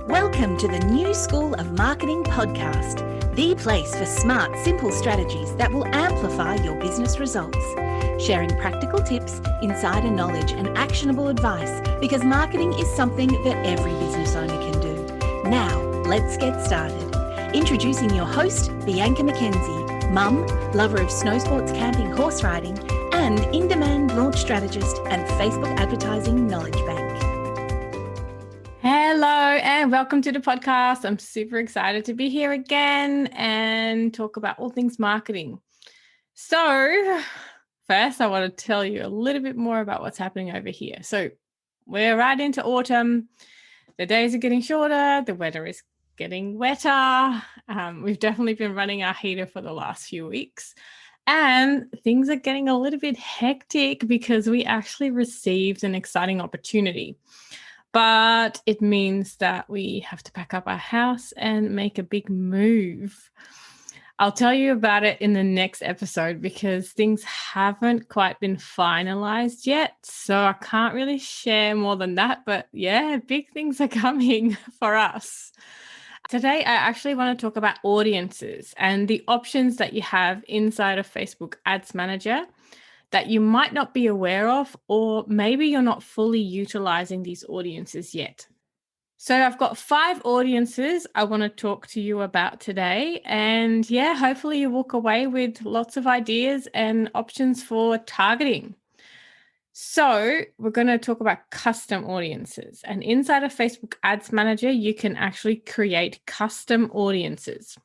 Welcome to the New School of Marketing podcast, the place for smart, simple strategies that will amplify your business results. Sharing practical tips, insider knowledge, and actionable advice because marketing is something that every business owner can do. Now, let's get started. Introducing your host, Bianca McKenzie, mum, lover of snow sports, camping, horse riding, and in-demand launch strategist and Facebook advertising knowledge bank. Hello and welcome to the podcast. I'm super excited to be here again and talk about all things marketing. So first, I want to tell you a little bit more about what's happening over here. So we're right into autumn. The days are getting shorter. The weather is getting wetter. We've definitely been running our heater for the last few weeks. And things are getting a little bit hectic because we actually received an exciting opportunity. But it means that we have to pack up our house and make a big move. I'll tell you about it in the next episode because things haven't quite been finalized yet. So I can't really share more than that. But yeah, big things are coming for us. Today, I actually want to talk about audiences and the options that you have inside of Facebook Ads Manager that you might not be aware of, or maybe you're not fully utilizing these audiences yet. So I've got 5 audiences I want to talk to you about today. And yeah, hopefully you walk away with lots of ideas and options for targeting. So we're going to talk about custom audiences. And inside of Facebook Ads Manager, you can actually create custom audiences.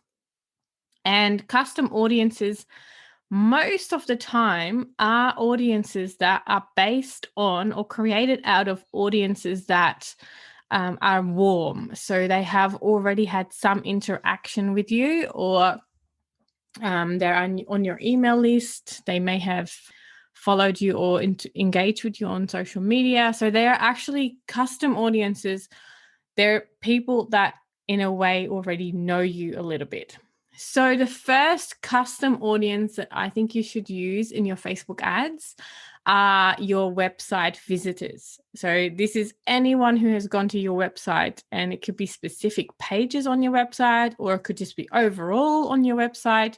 And custom audiences most of the time are audiences that are based on or created out of audiences that are warm. So they have already had some interaction with you, or they're on your email list. They may have followed you or engaged with you on social media. So they are actually custom audiences. They're people that in a way already know you a little bit. So the first custom audience that I think you should use in your Facebook ads are your website visitors. So this is anyone who has gone to your website, and it could be specific pages on your website, or it could just be overall on your website.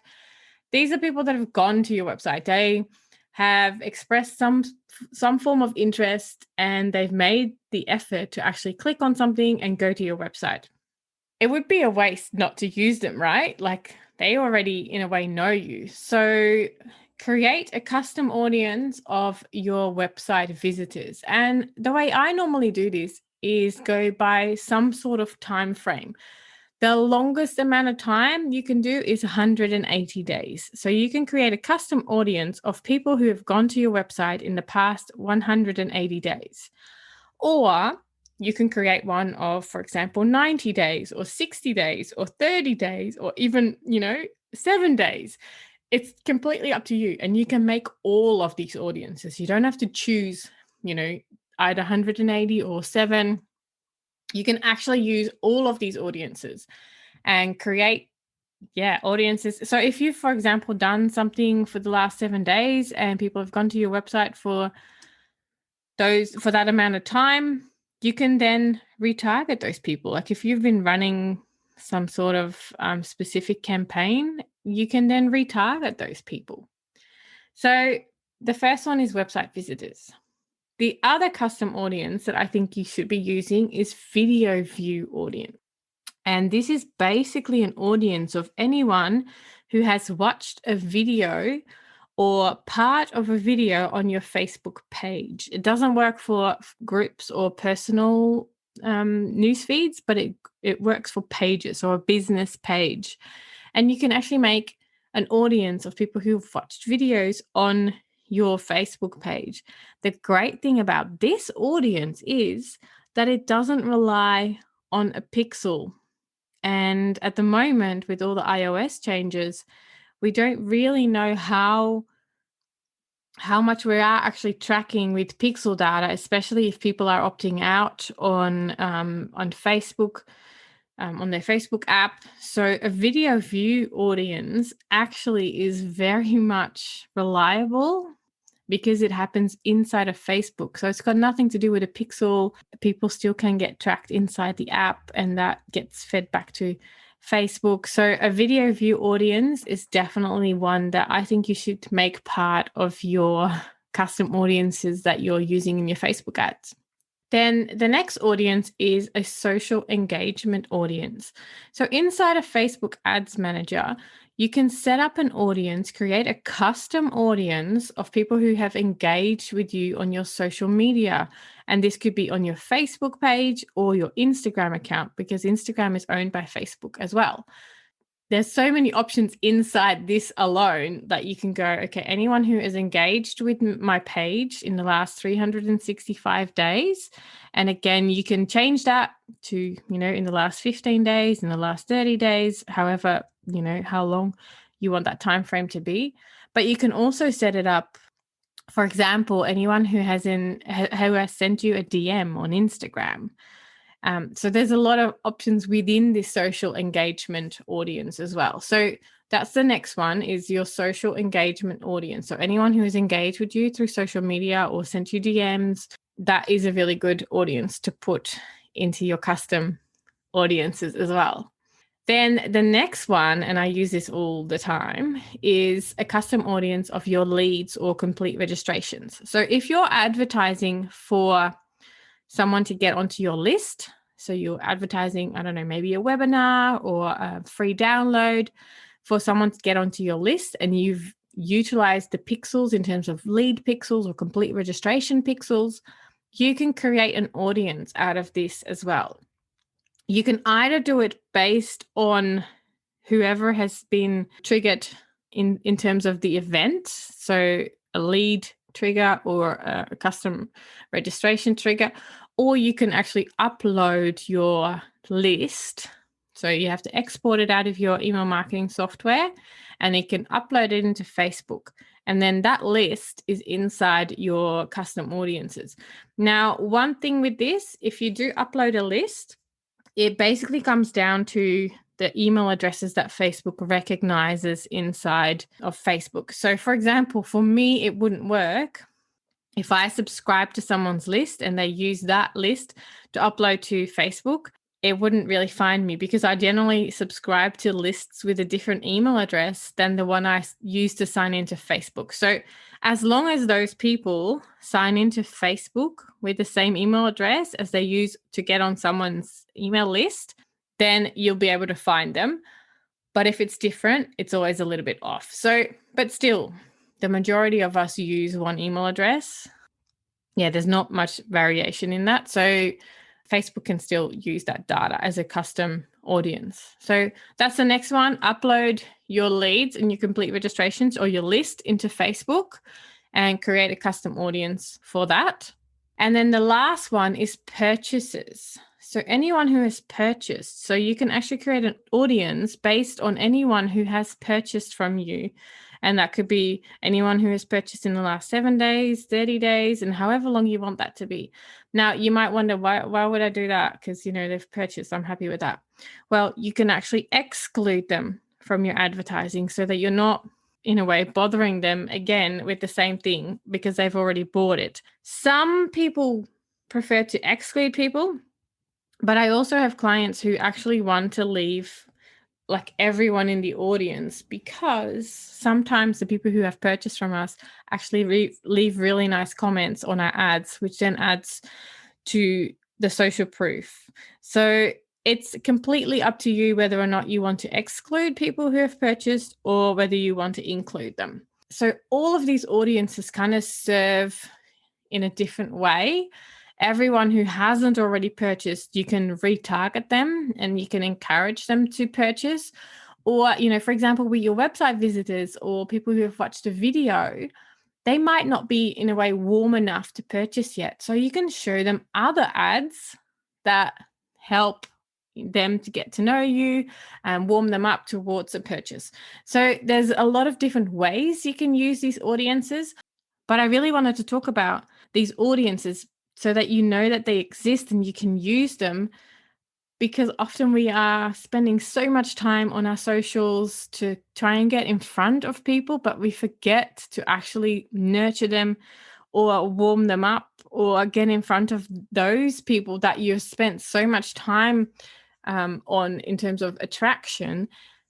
These are people that have gone to your website. They have expressed some form of interest, and they've made the effort to actually click on something and go to your website. It would be a waste not to use them, right? Like they already in a way know you. So create a custom audience of your website visitors. And the way I normally do this is go by some sort of time frame. The longest amount of time you can do is 180 days. So you can create a custom audience of people who have gone to your website in the past 180 days. Or you can create one of, for example, 90 days or 60 days or 30 days or even, 7 days. It's completely up to you. And you can make all of these audiences. You don't have to choose, either 180 or 7. You can actually use all of these audiences and create audiences. So if you've, for example, done something for the last 7 days and people have gone to your website for that amount of time, you can then retarget those people. Like if you've been running some sort of specific campaign, you can then retarget those people. So the first one is website visitors. The other custom audience that I think you should be using is video view audience. And this is basically an audience of anyone who has watched a video or part of a video on your Facebook page. It doesn't work for groups or personal news feeds, but it works for pages or a business page. And you can actually make an audience of people who've watched videos on your Facebook page. The great thing about this audience is that it doesn't rely on a pixel. And at the moment, with all the iOS changes, we don't really know how much we are actually tracking with pixel data, especially if people are opting out on Facebook, on their Facebook app. So a video view audience actually is very much reliable because it happens inside of Facebook. So it's got nothing to do with a pixel. People still can get tracked inside the app, and that gets fed back to Facebook. So a video view audience is definitely one that I think you should make part of your custom audiences that you're using in your Facebook ads. Then the next audience is a social engagement audience. So inside of Facebook Ads Manager, you can set up an audience, create a custom audience of people who have engaged with you on your social media. And this could be on your Facebook page or your Instagram account, because Instagram is owned by Facebook as well. There's so many options inside this alone that you can go, okay, anyone who is engaged with my page in the last 365 days. And again, you can change that to, in the last 15 days, in the last 30 days, however, how long you want that time frame to be. But you can also set it up, for example, anyone who has sent you a DM on Instagram. So there's a lot of options within this social engagement audience as well. So that's the next one, is your social engagement audience. So anyone who has engaged with you through social media or sent you DMs, that is a really good audience to put into your custom audiences as well. Then the next one, and I use this all the time, is a custom audience of your leads or complete registrations. So if you're advertising for someone to get onto your list, so you're advertising, I don't know, maybe a webinar or a free download for someone to get onto your list, and you've utilized the pixels in terms of lead pixels or complete registration pixels, you can create an audience out of this as well. You can either do it based on whoever has been triggered in terms of the event, so a lead trigger or a custom registration trigger, or you can actually upload your list. So you have to export it out of your email marketing software, and you can upload it into Facebook. And then that list is inside your custom audiences. Now, one thing with this, if you do upload a list, it basically comes down to the email addresses that Facebook recognizes inside of Facebook. So for example, for me, it wouldn't work if I subscribe to someone's list and they use that list to upload to Facebook. It wouldn't really find me, because I generally subscribe to lists with a different email address than the one I use to sign into Facebook. So as long as those people sign into Facebook with the same email address as they use to get on someone's email list, then you'll be able to find them. But if it's different, it's always a little bit off. So, but still, the majority of us use one email address. Yeah, there's not much variation in that. So Facebook can still use that data as a custom audience. So that's the next one. Upload your leads and your complete registrations or your list into Facebook and create a custom audience for that. And then the last one is purchases. So anyone who has purchased, so you can actually create an audience based on anyone who has purchased from you. And that could be anyone who has purchased in the last 7 days, 30 days, and however long you want that to be. Now, you might wonder, why would I do that? Because, they've purchased. I'm happy with that. Well, you can actually exclude them from your advertising so that you're not, in a way, bothering them again with the same thing because they've already bought it. Some people prefer to exclude people, but I also have clients who actually want to leave like everyone in the audience, because sometimes the people who have purchased from us actually leave really nice comments on our ads, which then adds to the social proof. So it's completely up to you whether or not you want to exclude people who have purchased or whether you want to include them. So all of these audiences kind of serve in a different way. Everyone who hasn't already purchased, you can retarget them and you can encourage them to purchase. Or, for example, with your website visitors or people who have watched a video, they might not be in a way warm enough to purchase yet. So you can show them other ads that help them to get to know you and warm them up towards a purchase. So there's a lot of different ways you can use these audiences, but I really wanted to talk about these audiences so that you know that they exist and you can use them because often we are spending so much time on our socials to try and get in front of people, but we forget to actually nurture them or warm them up or get in front of those people that you've spent so much time on in terms of attraction.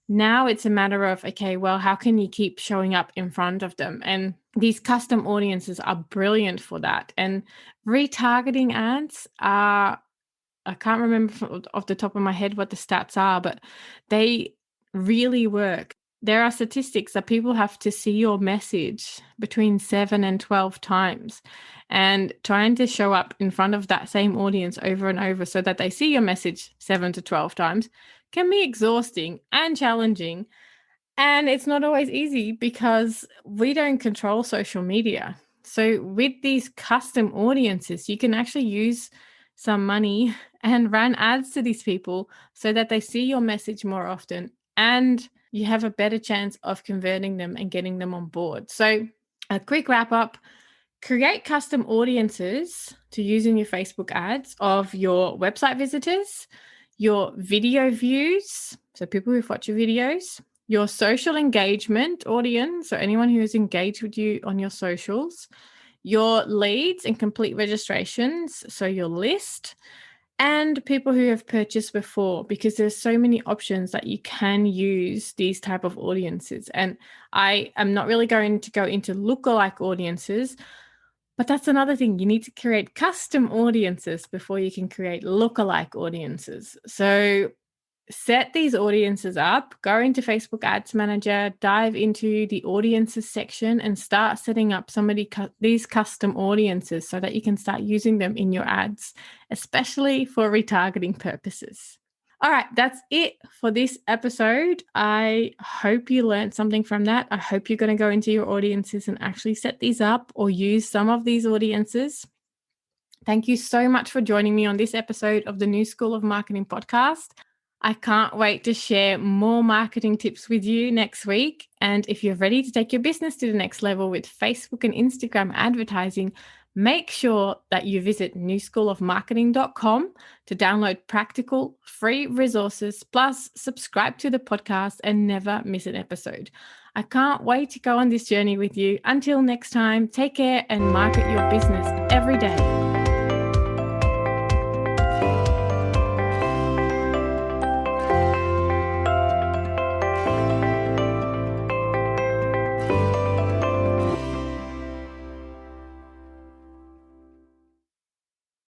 Now it's a matter of, okay, well, how can you keep showing up in front of them? And these custom audiences are brilliant for that. And retargeting ads are, I can't remember off the top of my head what the stats are, but they really work. There are statistics that people have to see your message between 7 and 12 times, and trying to show up in front of that same audience over and over so that they see your message 7 to 12 times can be exhausting and challenging. And it's not always easy because we don't control social media. So with these custom audiences, you can actually use some money and run ads to these people so that they see your message more often and you have a better chance of converting them and getting them on board. So a quick wrap up: create custom audiences to use in your Facebook ads of your website visitors, your video views, so people who watch your videos, your social engagement audience, so anyone who is engaged with you on your socials, your leads and complete registrations, so your list, and people who have purchased before, because there's so many options that you can use these type of audiences. And I am not really going to go into lookalike audiences, but that's another thing. You need to create custom audiences before you can create lookalike audiences. So set these audiences up, go into Facebook Ads Manager, dive into the audiences section and start setting up these custom audiences so that you can start using them in your ads, especially for retargeting purposes. All right, that's it for this episode. I hope you learned something from that. I hope you're going to go into your audiences and actually set these up or use some of these audiences. Thank you so much for joining me on this episode of the New School of Marketing podcast. I can't wait to share more marketing tips with you next week. And if you're ready to take your business to the next level with Facebook and Instagram advertising, make sure that you visit newschoolofmarketing.com to download practical free resources, plus subscribe to the podcast and never miss an episode. I can't wait to go on this journey with you. Until next time, take care and market your business every day.